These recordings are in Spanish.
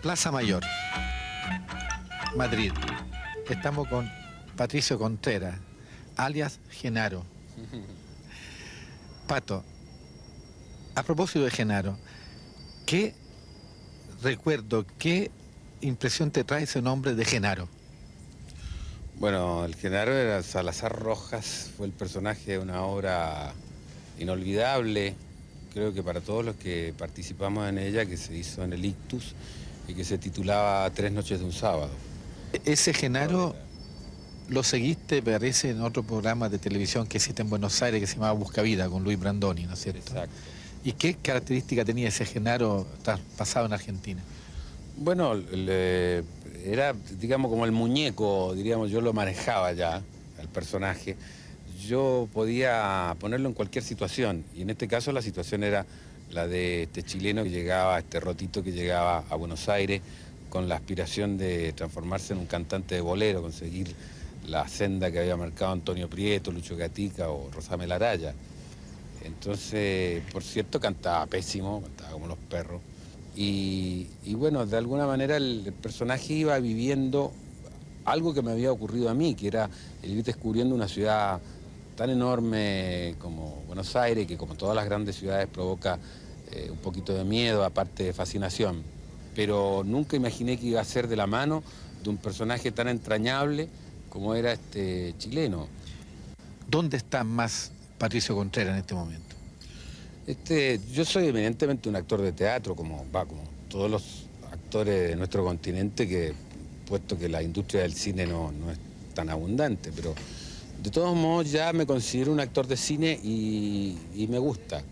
Plaza Mayor, Madrid. Estamos con Patricio Contreras, alias Genaro. Pato, a propósito de Genaro, ¿qué recuerdo, qué impresión te trae ese nombre de Genaro? Bueno, el Genaro era Salazar Rojas, fue el personaje de una obra inolvidable, creo que para todos los que participamos en ella, que se hizo en el Ictus y que se titulaba Tres noches de un sábado. Ese Genaro lo seguiste, parece, en otro programa de televisión que existe en Buenos Aires que se llamaba Buscavida, con Luis Brandoni, ¿no es cierto? Exacto. ¿Y qué característica tenía ese Genaro traspasado en Argentina? Bueno, era, digamos, como el muñeco, diríamos, yo lo manejaba ya, al personaje. Yo podía ponerlo en cualquier situación, y en este caso la situación era la de este chileno que llegaba, este rotito que llegaba a Buenos Aires con la aspiración de transformarse en un cantante de bolero, conseguir la senda que había marcado Antonio Prieto, Lucho Gatica o Rosamel Araya. Entonces, por cierto, cantaba pésimo, cantaba como los perros. Y bueno, de alguna manera el personaje iba viviendo algo que me había ocurrido a mí, que era el ir descubriendo una ciudad tan enorme como Buenos Aires, que como todas las grandes ciudades provoca un poquito de miedo, aparte de fascinación. Pero nunca imaginé que iba a ser de la mano de un personaje tan entrañable como era este chileno. ¿Dónde está más Patricio Contreras en este momento? Yo soy evidentemente un actor de teatro, como todos los actores de nuestro continente, puesto que la industria del cine no es tan abundante, pero de todos modos ya me considero un actor de cine y me gusta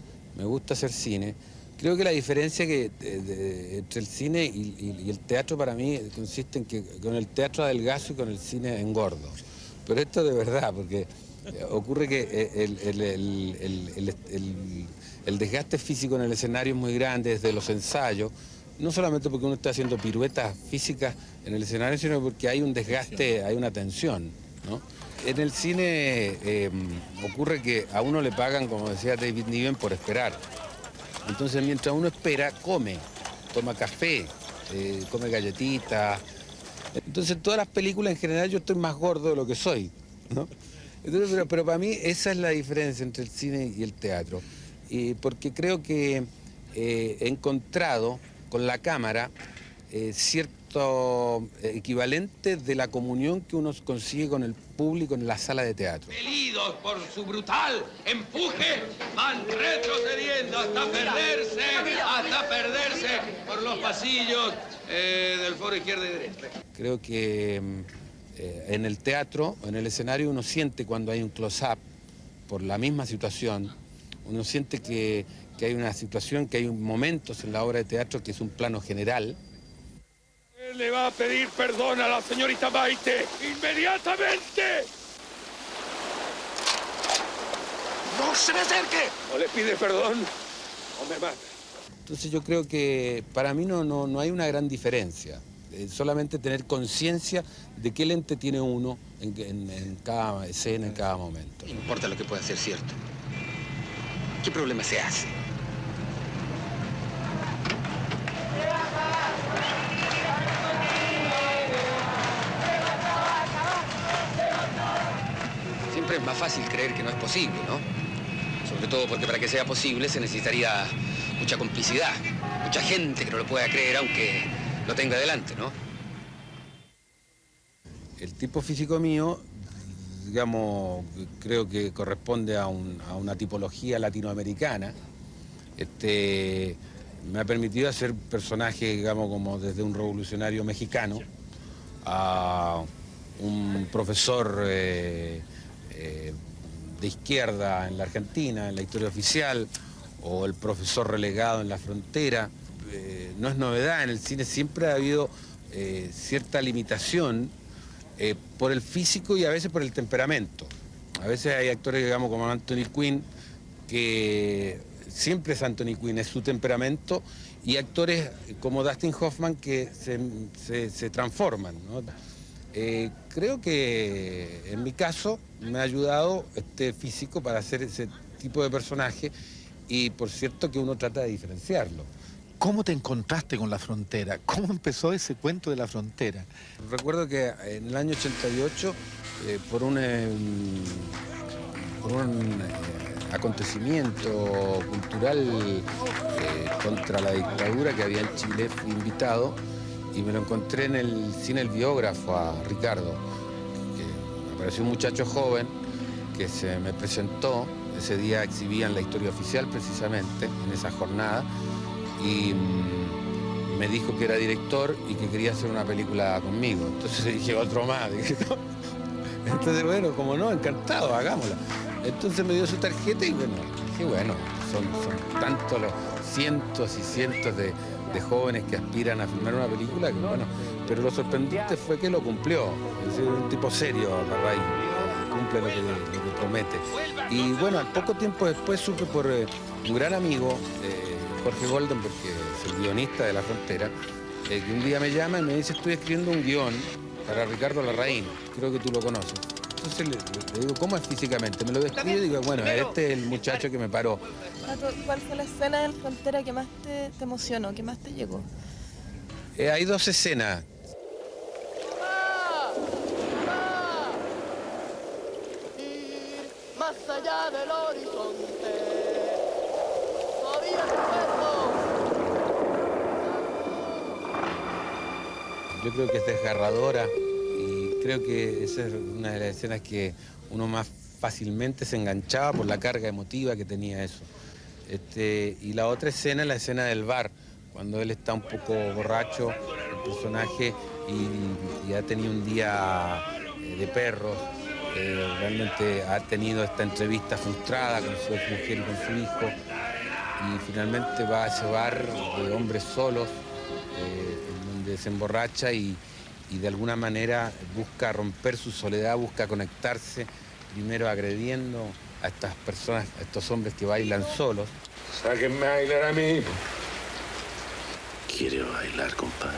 hacer cine. Creo que la diferencia entre el cine y el teatro para mí consiste en que con el teatro adelgazo y con el cine engordo. Pero esto de verdad, porque ocurre que el desgaste físico en el escenario es muy grande desde los ensayos, no solamente porque uno está haciendo piruetas físicas en el escenario, sino porque hay un desgaste, hay una tensión, ¿no? En el cine ocurre que a uno le pagan, como decía David Niven, por esperar. Entonces, mientras uno espera, toma café, come galletitas. Entonces, en todas las películas en general yo estoy más gordo de lo que soy, ¿no? Entonces, pero para mí esa es la diferencia entre el cine y el teatro. Porque creo que he encontrado con la cámara cierto equivalente de la comunión que uno consigue con el público en la sala de teatro. Impelidos por su brutal empuje, van retrocediendo hasta perderse por los pasillos del foro izquierdo y derecho. Creo que en el teatro, en el escenario, uno siente cuando hay un close-up por la misma situación, uno siente que hay una situación, que hay momentos en la obra de teatro que es un plano general. Le va a pedir perdón a la señorita Maite inmediatamente. ¡No se me acerque! O le pide perdón o me mata. Entonces yo creo que para mí no hay una gran diferencia. Solamente tener conciencia de qué lente tiene uno en cada escena, en cada momento. No importa lo que pueda ser cierto. ¿Qué problema se hace? Siempre es más fácil creer que no es posible, ¿no? Sobre todo porque para que sea posible se necesitaría mucha complicidad, mucha gente que no lo pueda creer aunque lo tenga delante, ¿no? El tipo físico mío, digamos, creo que corresponde a una tipología latinoamericana. Me ha permitido hacer personajes, digamos, como desde un revolucionario mexicano a un profesor de izquierda en la Argentina, en la historia oficial, o el profesor relegado en la frontera. No es novedad, en el cine siempre ha habido cierta limitación por el físico y a veces por el temperamento. A veces hay actores, digamos, como Anthony Quinn, que siempre es Anthony Quinn, es su temperamento, y actores como Dustin Hoffman que se transforman, ¿no? Creo que en mi caso me ha ayudado este físico para hacer ese tipo de personaje y por cierto que uno trata de diferenciarlo. ¿Cómo te encontraste con la frontera? ¿Cómo empezó ese cuento de la frontera? Recuerdo que en el año 88, por un acontecimiento cultural contra la dictadura que había en Chile, fui invitado y me lo encontré en el cine El Biógrafo a Ricardo, que me pareció un muchacho joven que se me presentó. Ese día exhibían la historia oficial precisamente en esa jornada y me dijo que era director y que quería hacer una película conmigo. Entonces le dije, otro más. Dije, no. Entonces, bueno, como no, encantado, hagámosla. Entonces me dio su tarjeta y bueno, dije, bueno, son tantos los cientos y cientos de jóvenes que aspiran a filmar una película que bueno, pero lo sorprendente fue que lo cumplió. Es decir, un tipo serio, Larraín, cumple lo que promete. Y bueno, al poco tiempo después supe por un gran amigo, Jorge Goldenberg, que es el guionista de La Frontera, que un día me llama y me dice, estoy escribiendo un guión para Ricardo Larraín, creo que tú lo conoces. Entonces le digo, ¿cómo es físicamente? Me lo describe y digo, bueno, este es el muchacho que me paró. Pato, ¿cuál fue la escena de La Frontera que más te emocionó, que más te llegó? Hay dos escenas. Ir más allá del horizonte, todavía recuerdo. Yo creo que es desgarradora y creo que esa es una de las escenas que uno más fácilmente se enganchaba por la carga emotiva que tenía eso. Y la otra escena es la escena del bar, cuando él está un poco borracho, el personaje, y ha tenido un día de perros, realmente ha tenido esta entrevista frustrada con su exmujer y con su hijo, y finalmente va a ese bar de hombres solos, en donde se emborracha y de alguna manera busca romper su soledad, busca conectarse, primero agrediendo a estas personas, a estos hombres que bailan solos. Sáquenme a bailar a mí. ¿Quiere bailar, compadre?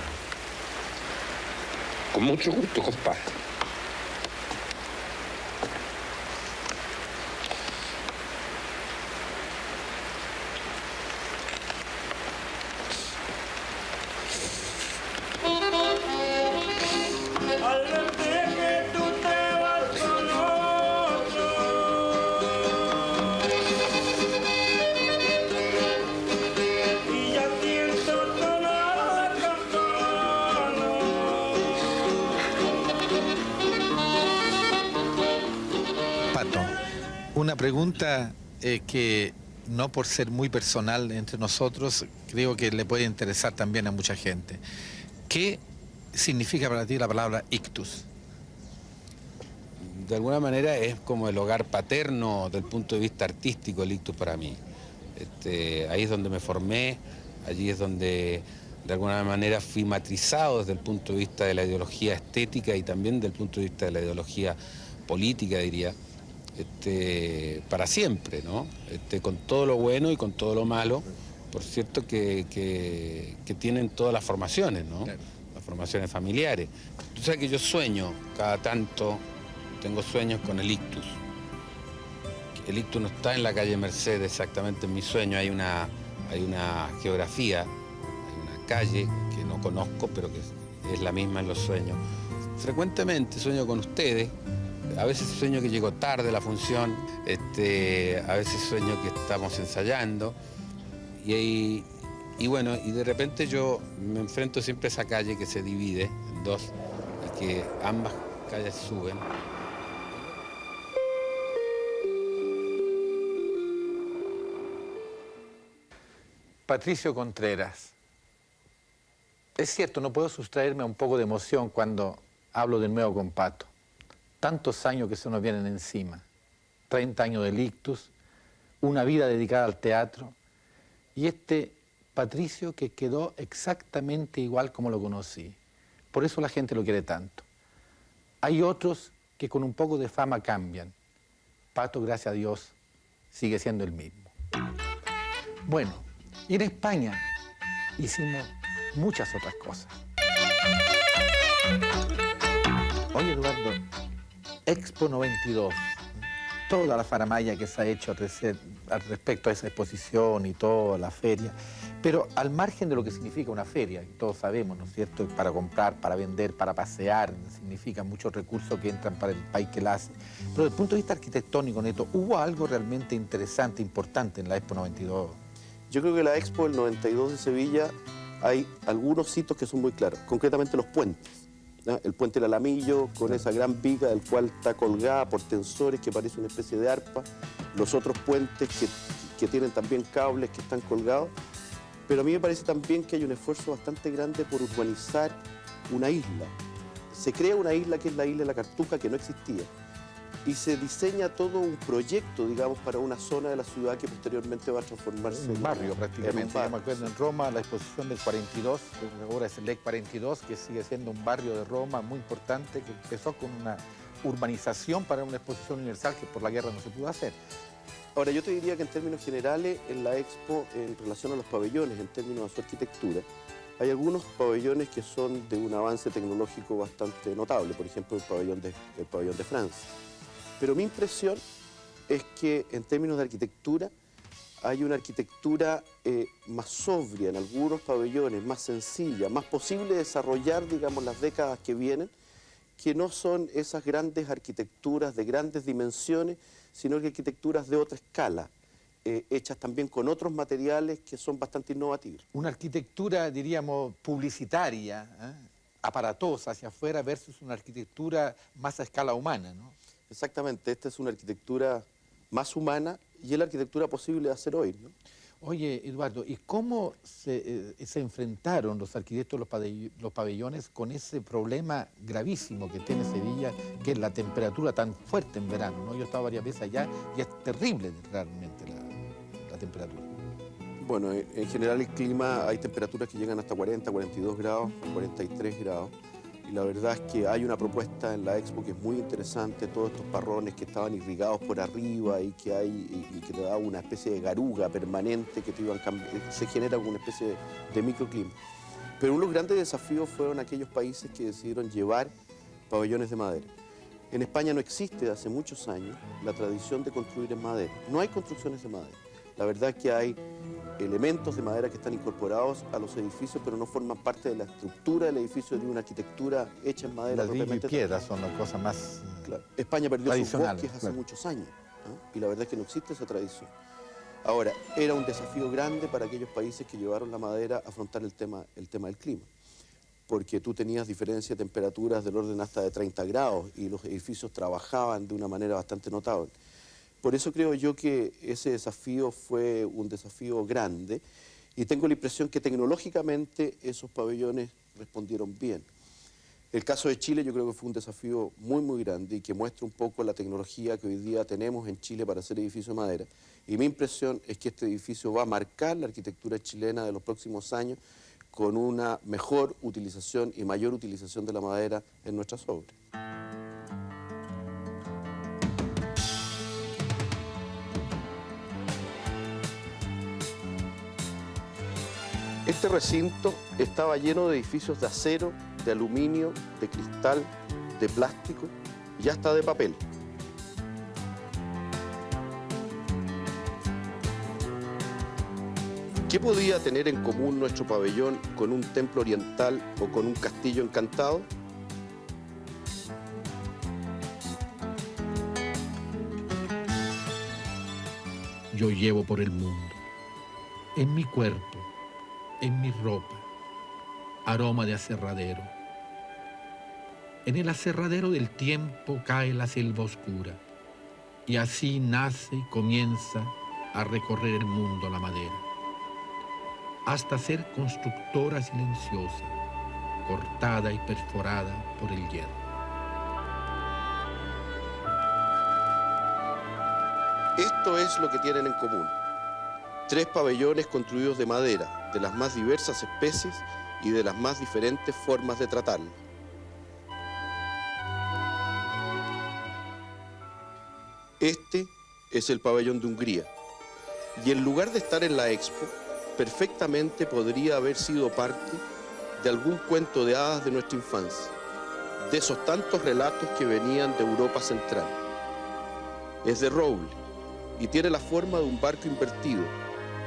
Con mucho gusto, compadre. Una pregunta que no por ser muy personal entre nosotros, creo que le puede interesar también a mucha gente. ¿Qué significa para ti la palabra ictus? De alguna manera es como el hogar paterno del punto de vista artístico, el ictus para mí. Ahí es donde me formé, allí es donde de alguna manera fui matrizado desde el punto de vista de la ideología estética y también del punto de vista de la ideología política, diría. Para siempre, ¿no? Con todo lo bueno y con todo lo malo, por cierto que tienen todas las formaciones, ¿no? Claro. Las formaciones familiares. Tú sabes que yo sueño cada tanto, tengo sueños con el ictus. El ictus no está en la calle Mercedes exactamente en mi sueño, hay una geografía, hay una calle que no conozco, pero que es la misma en los sueños. Frecuentemente sueño con ustedes. A veces sueño que llego tarde a la función, a veces sueño que estamos ensayando y bueno, y de repente yo me enfrento siempre a esa calle que se divide en dos y que ambas calles suben. Patricio Contreras. Es cierto, no puedo sustraerme a un poco de emoción cuando hablo de nuevo con Pato. Tantos años que se nos vienen encima, 30 años del ictus, una vida dedicada al teatro, y este Patricio que quedó exactamente igual como lo conocí. Por eso la gente lo quiere tanto. Hay otros que con un poco de fama cambian. Pato, gracias a Dios, sigue siendo el mismo. Bueno, y en España hicimos muchas otras cosas. Oye, Eduardo, Expo 92, toda la faramalla que se ha hecho al respecto a esa exposición y toda la feria, pero al margen de lo que significa una feria, que todos sabemos, ¿no es cierto?, para comprar, para vender, para pasear, significa muchos recursos que entran para el país que la hace. Pero desde el punto de vista arquitectónico, Neto, ¿hubo algo realmente interesante, importante en la Expo 92? Yo creo que la Expo del 92 de Sevilla hay algunos hitos que son muy claros, concretamente los puentes. ¿No? El puente del Alamillo, con esa gran viga del cual está colgada por tensores que parece una especie de arpa, los otros puentes que tienen también cables que están colgados, pero a mí me parece también que hay un esfuerzo bastante grande por urbanizar una isla. Se crea una isla que es la isla de la Cartuja, que no existía, y se diseña todo un proyecto, digamos, para una zona de la ciudad que posteriormente va a transformarse en un barrio prácticamente. En un barrio. Yo me acuerdo en Roma la exposición del 42, que ahora es el EC 42, que sigue siendo un barrio de Roma muy importante, que empezó con una urbanización para una exposición universal que por la guerra no se pudo hacer. Ahora, yo te diría que en términos generales, en la Expo, en relación a los pabellones, en términos de su arquitectura, hay algunos pabellones que son de un avance tecnológico bastante notable, por ejemplo, el pabellón de Francia. Pero mi impresión es que en términos de arquitectura hay una arquitectura más sobria en algunos pabellones, más sencilla, más posible de desarrollar, digamos, las décadas que vienen, que no son esas grandes arquitecturas de grandes dimensiones, sino que arquitecturas de otra escala, hechas también con otros materiales que son bastante innovativos. Una arquitectura, diríamos, publicitaria, aparatosa hacia afuera versus una arquitectura más a escala humana, ¿no? Exactamente, esta es una arquitectura más humana y es la arquitectura posible de hacer hoy, ¿no? Oye, Eduardo, ¿y cómo se enfrentaron los arquitectos los pabellones con ese problema gravísimo que tiene Sevilla, que es la temperatura tan fuerte en verano, ¿no? Yo he estado varias veces allá y es terrible realmente la temperatura. Bueno, en general el clima, hay temperaturas que llegan hasta 40, 42 grados, 43 grados. Y la verdad es que hay una propuesta en la Expo que es muy interesante, todos estos parrones que estaban irrigados por arriba y que te da una especie de garuga permanente que se genera una especie de microclima. Pero uno de los grandes desafíos fueron aquellos países que decidieron llevar pabellones de madera. En España no existe desde hace muchos años la tradición de construir en madera. No hay construcciones de madera. La verdad es que hay elementos de madera que están incorporados a los edificios, pero no forman parte de la estructura del edificio de una arquitectura hecha en madera. Ladrillo y piedra son las cosas más claro. España perdió sus bosques hace claro. muchos años, ¿no? Y la verdad es que no existe esa tradición. Ahora, era un desafío grande para aquellos países que llevaron la madera a afrontar el tema del clima, porque tú tenías diferencia de temperaturas del orden hasta de 30 grados y los edificios trabajaban de una manera bastante notable. Por eso creo yo que ese desafío fue un desafío grande y tengo la impresión que tecnológicamente esos pabellones respondieron bien. El caso de Chile yo creo que fue un desafío muy, muy grande y que muestra un poco la tecnología que hoy día tenemos en Chile para hacer edificios de madera. Y mi impresión es que este edificio va a marcar la arquitectura chilena de los próximos años con una mejor utilización y mayor utilización de la madera en nuestras obras. Este recinto estaba lleno de edificios de acero, de aluminio, de cristal, de plástico y hasta de papel. ¿Qué podía tener en común nuestro pabellón con un templo oriental o con un castillo encantado? Yo llevo por el mundo, en mi cuerpo, en mi ropa, aroma de aserradero. En el aserradero del tiempo cae la selva oscura, y así nace y comienza a recorrer el mundo la madera, hasta ser constructora silenciosa, cortada y perforada por el hierro. Esto es lo que tienen en común. 3 pabellones construidos de madera, de las más diversas especies y de las más diferentes formas de tratarla. Este es el pabellón de Hungría. Y en lugar de estar en la Expo, perfectamente podría haber sido parte de algún cuento de hadas de nuestra infancia. de esos tantos relatos que venían de Europa Central. Es de roble y tiene la forma de un barco invertido,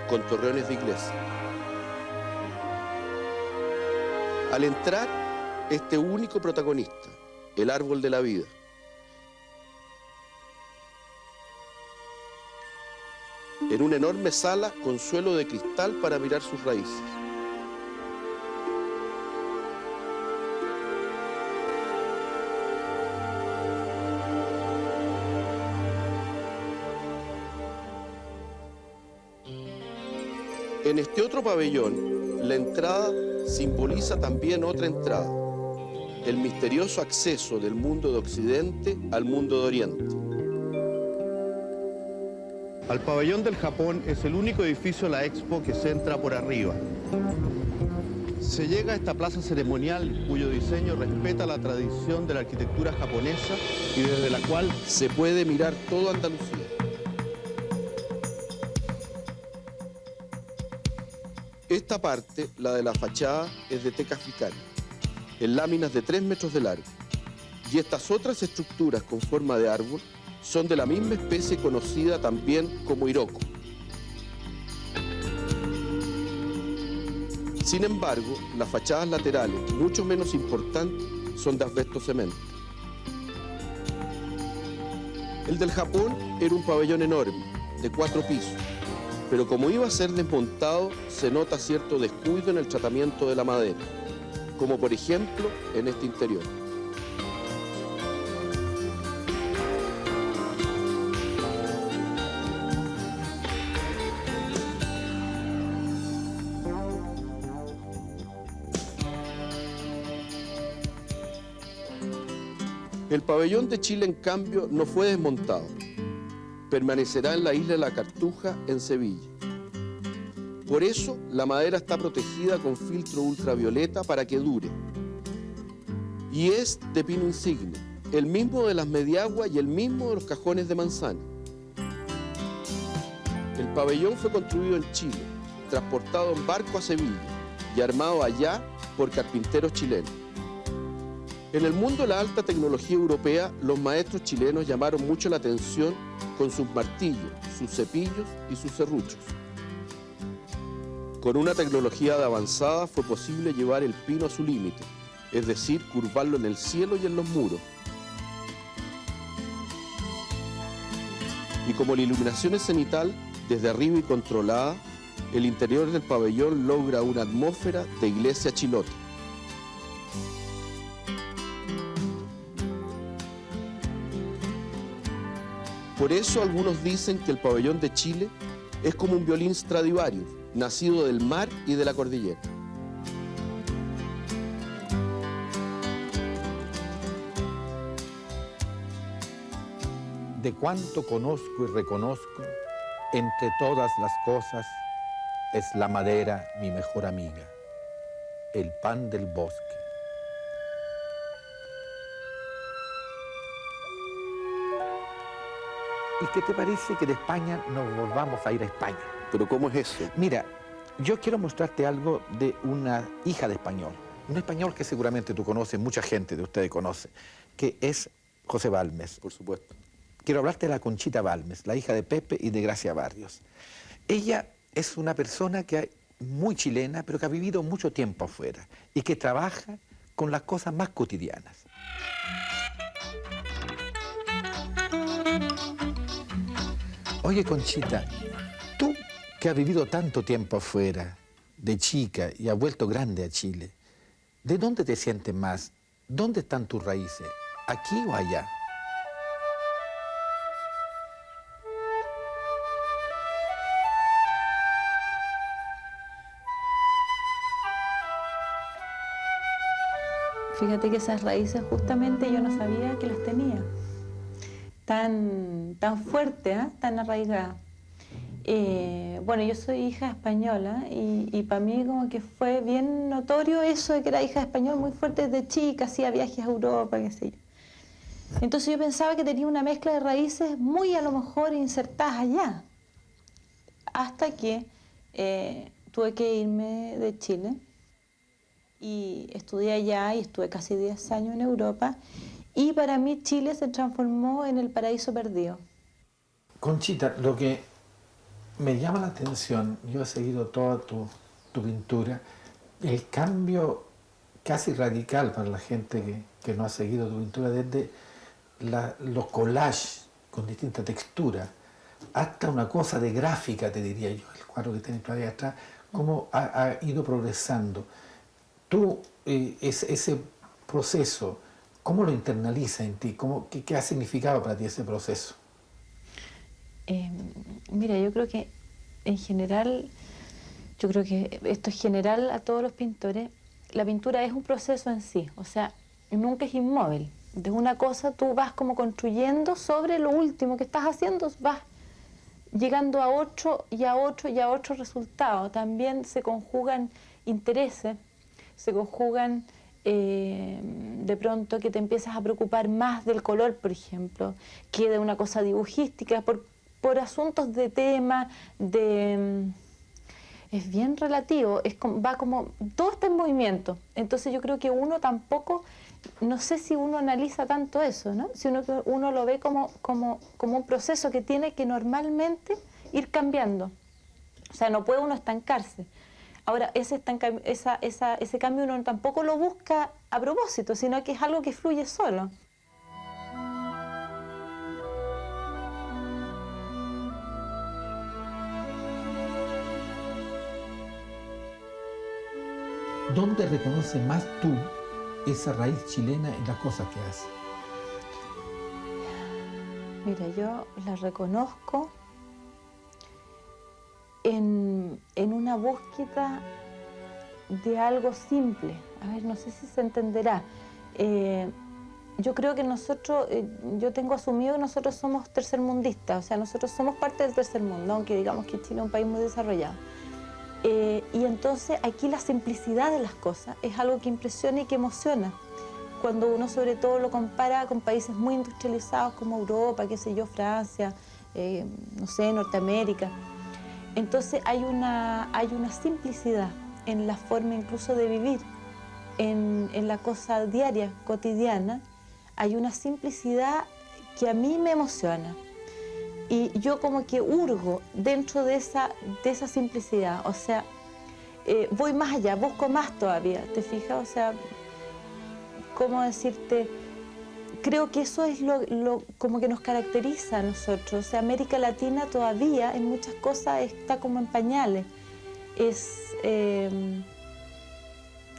con torreones de iglesia. Al entrar, este único protagonista, el árbol de la vida, en una enorme sala con suelo de cristal para mirar sus raíces. En este otro pabellón, la entrada simboliza también otra entrada, el misterioso acceso del mundo de Occidente al mundo de Oriente. Al pabellón del Japón es el único edificio de la Expo que se entra por arriba. Se llega a esta plaza ceremonial cuyo diseño respeta la tradición de la arquitectura japonesa y desde la cual Se puede mirar todo Andalucía. Esta parte, la de la fachada, es de teca africana, en láminas de 3 metros de largo. Y estas otras estructuras con forma de árbol son de la misma especie conocida también como Iroko. Sin embargo, las fachadas laterales, mucho menos importantes, son de asbesto cemento. El del Japón era un pabellón enorme, de 4 pisos, pero como iba a ser desmontado, se nota cierto descuido en el tratamiento de la madera, como por ejemplo en este interior. El pabellón de Chile, en cambio, no fue desmontado. Permanecerá en la isla de la Cartuja, en Sevilla. Por eso, la madera está protegida con filtro ultravioleta para que dure. Y es de pino insigne, el mismo de las mediaguas y el mismo de los cajones de manzana. El pabellón fue construido en Chile, transportado en barco a Sevilla y armado allá por carpinteros chilenos. En el mundo de la alta tecnología europea, los maestros chilenos llamaron mucho la atención con sus martillos, sus cepillos y sus serruchos. Con una tecnología de avanzada fue posible llevar el pino a su límite, es decir, curvarlo en el cielo y en los muros. Y como la iluminación es cenital, desde arriba y controlada, el interior del pabellón logra una atmósfera de iglesia chilota. Por eso algunos dicen que el pabellón de Chile es como un violín Stradivarius, nacido del mar y de la cordillera. De cuanto conozco y reconozco, entre todas las cosas, es la madera mi mejor amiga, el pan del bosque. ¿Y qué te parece que de España nos volvamos a ir a España? ¿Pero cómo es eso? Mira, yo quiero mostrarte algo de una hija de español. Un español que seguramente tú conoces, mucha gente de ustedes conoce, que es José Balmes. Por supuesto. Quiero hablarte de la Conchita Balmes, la hija de Pepe y de Gracia Barrios. Ella es una persona que muy chilena, pero que ha vivido mucho tiempo afuera y que trabaja con las cosas más cotidianas. Oye, Conchita, tú que has vivido tanto tiempo afuera, de chica, y has vuelto grande a Chile, ¿de dónde te sientes más? ¿Dónde están tus raíces? ¿Aquí o allá? Fíjate que esas raíces justamente yo no sabía que las tenía. Tan fuerte, ¿eh? Tan arraigada. Bueno, yo soy hija española y para mí como que fue bien notorio eso de que era hija de español muy fuerte desde chica, hacía viajes a Europa, qué sé yo. Entonces yo pensaba que tenía una mezcla de raíces muy a lo mejor insertadas allá. Hasta que tuve que irme de Chile y estudié allá y estuve casi 10 años en Europa. Y para mí Chile se transformó en el paraíso perdido. Conchita, lo que me llama la atención, yo he seguido toda tu pintura, el cambio casi radical para la gente que no ha seguido tu pintura, desde los collages con distintas texturas, hasta una cosa de gráfica, te diría yo, el cuadro que tienes todavía atrás, cómo ha ido progresando. Tú, ese proceso, ¿cómo lo internalizas en ti? ¿Qué ha significado para ti ese proceso? Mira, yo creo que en general, yo creo que esto es general a todos los pintores, la pintura es un proceso en sí, o sea, nunca es inmóvil. De una cosa tú vas como construyendo sobre lo último que estás haciendo, vas llegando a otro y a otro y a otro resultado. También se conjugan intereses, se conjugan de pronto que te empiezas a preocupar más del color, por ejemplo, que de una cosa dibujística, por asuntos de tema, es bien relativo, va como, todo está en movimiento. Entonces yo creo que uno tampoco, no sé si uno analiza tanto eso, ¿no? Si uno lo ve como un proceso que tiene que normalmente ir cambiando. O sea, no puede uno estancarse. Ahora, ese cambio uno tampoco lo busca a propósito, sino que es algo que fluye solo. ¿Dónde reconoces más tú esa raíz chilena en las cosas que haces? Mira, yo la reconozco en una búsqueda de algo simple. A ver, no sé si se entenderá. Yo creo que nosotros, yo tengo asumido que nosotros somos tercermundistas, o sea, nosotros somos parte del tercer mundo, aunque digamos que Chile es un país muy desarrollado. Y entonces aquí la simplicidad de las cosas es algo que impresiona y que emociona. Cuando uno sobre todo lo compara con países muy industrializados como Europa, qué sé yo, Francia, no sé, Norteamérica. Entonces hay una simplicidad en la forma incluso de vivir, en la cosa diaria, cotidiana. Hay una simplicidad que a mí me emociona. Y yo como que hurgo dentro de esa simplicidad, o sea, voy más allá, busco más todavía, ¿te fijas? O sea, ¿cómo decirte? Creo que eso es lo como que nos caracteriza a nosotros. O sea, América Latina todavía en muchas cosas está como en pañales.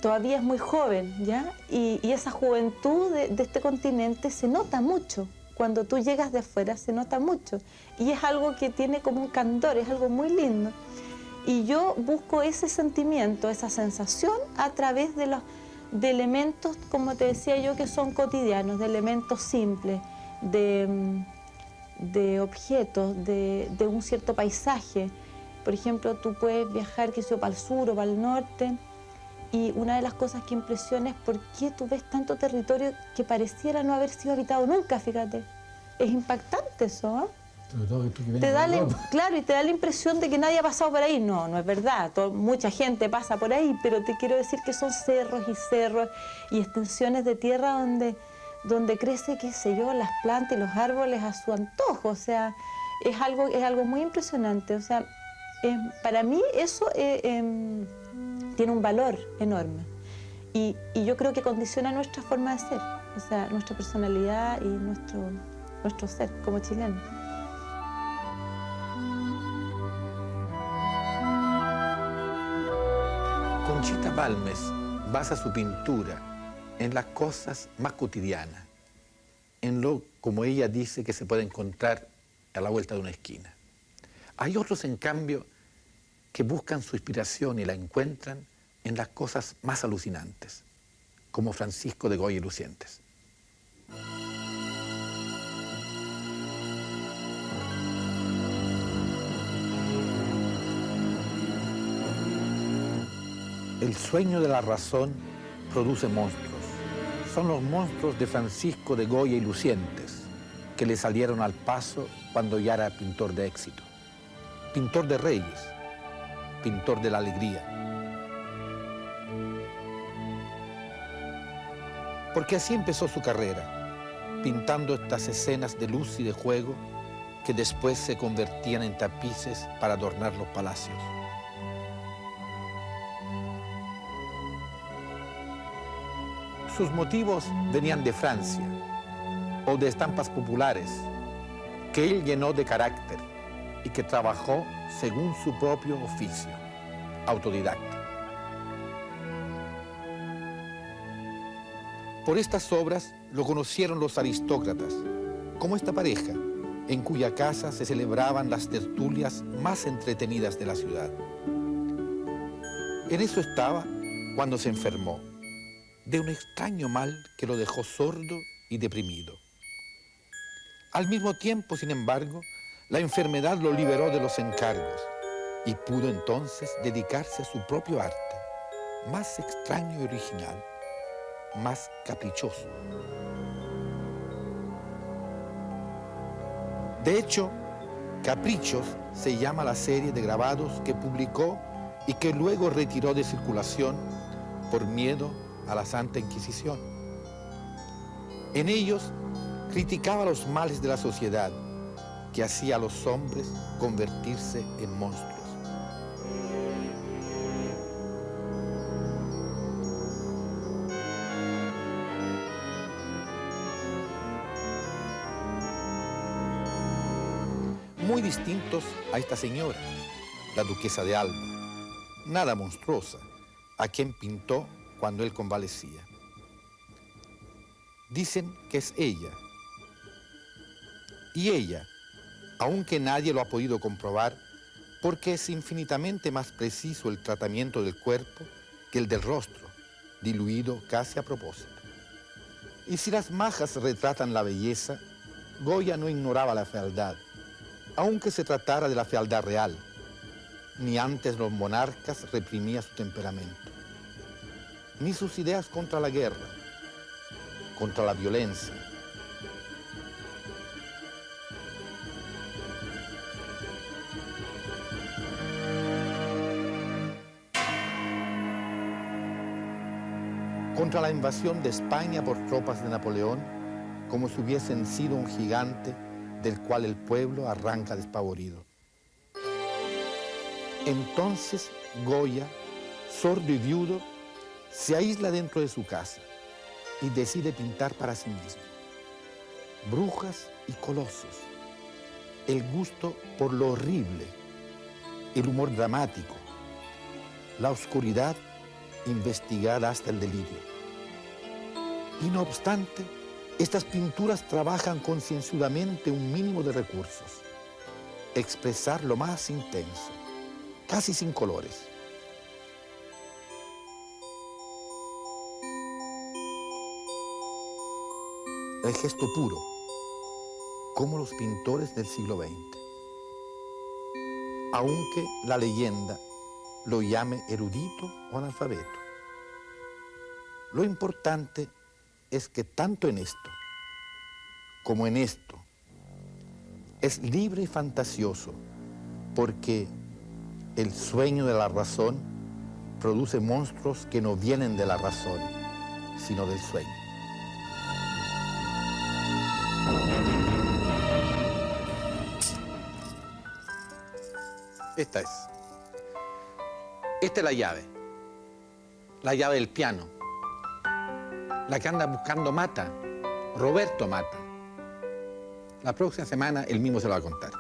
Todavía es muy joven, ¿ya? Y esa juventud de este continente se nota mucho. Cuando tú llegas de afuera se nota mucho. Y es algo que tiene como un candor, es algo muy lindo. Y yo busco ese sentimiento, esa sensación a través de elementos, como te decía yo, que son cotidianos, de elementos simples, de objetos, de un cierto paisaje. Por ejemplo, tú puedes viajar, qué sé yo, para el sur o para el norte, y una de las cosas que impresiona es por qué tú ves tanto territorio que pareciera no haber sido habitado nunca, fíjate. Es impactante eso, ¿eh? Claro, y te da la impresión de que nadie ha pasado por ahí. No, no es verdad. Mucha gente pasa por ahí, pero te quiero decir que son cerros y extensiones de tierra donde crece, qué sé yo, las plantas y los árboles a su antojo. O sea, es algo muy impresionante. O sea, para mí eso tiene un valor enorme. Y yo creo que condiciona nuestra forma de ser, o sea, nuestra personalidad y nuestro ser como chilenos. Conchita Balmes basa su pintura en las cosas más cotidianas, en lo, como ella dice, que se puede encontrar a la vuelta de una esquina. Hay otros, en cambio, que buscan su inspiración y la encuentran en las cosas más alucinantes, como Francisco de Goya y Lucientes. El sueño de la razón produce monstruos. Son los monstruos de Francisco de Goya y Lucientes, que le salieron al paso cuando ya era pintor de éxito. Pintor de reyes, pintor de la alegría. Porque así empezó su carrera, pintando estas escenas de luz y de juego que después se convertían en tapices para adornar los palacios. Sus motivos venían de Francia o de estampas populares que él llenó de carácter y que trabajó según su propio oficio, autodidacta. Por estas obras lo conocieron los aristócratas, como esta pareja, en cuya casa se celebraban las tertulias más entretenidas de la ciudad. En eso estaba cuando se enfermó, de un extraño mal que lo dejó sordo y deprimido. Al mismo tiempo, sin embargo, la enfermedad lo liberó de los encargos y pudo entonces dedicarse a su propio arte, más extraño y original, más caprichoso. De hecho, Caprichos se llama la serie de grabados que publicó y que luego retiró de circulación por miedo a la Santa Inquisición. En ellos criticaba los males de la sociedad que hacía a los hombres convertirse en monstruos. Muy distintos a esta señora, la duquesa de Alba, nada monstruosa, a quien pintó cuando él convalecía. Dicen que es ella. Y ella, aunque nadie lo ha podido comprobar, porque es infinitamente más preciso el tratamiento del cuerpo que el del rostro, diluido casi a propósito. Y si las majas retratan la belleza, Goya no ignoraba la fealdad, aunque se tratara de la fealdad real, ni antes los monarcas reprimía su temperamento, ni sus ideas contra la guerra, contra la violencia. Contra la invasión de España por tropas de Napoleón, como si hubiesen sido un gigante del cual el pueblo arranca despavorido. Entonces Goya, sordo y viudo, se aísla dentro de su casa y decide pintar para sí mismo. Brujas y colosos, el gusto por lo horrible, el humor dramático, la oscuridad investigada hasta el delirio. Y no obstante, estas pinturas trabajan concienzudamente un mínimo de recursos. Expresar lo más intenso, casi sin colores. El gesto puro, como los pintores del siglo XX. Aunque la leyenda lo llame erudito o analfabeto. Lo importante es que tanto en esto como en esto es libre y fantasioso, porque el sueño de la razón produce monstruos que no vienen de la razón, sino del sueño. Esta es la llave del piano, la que anda buscando Mata, Roberto Mata. La próxima semana él mismo se lo va a contar.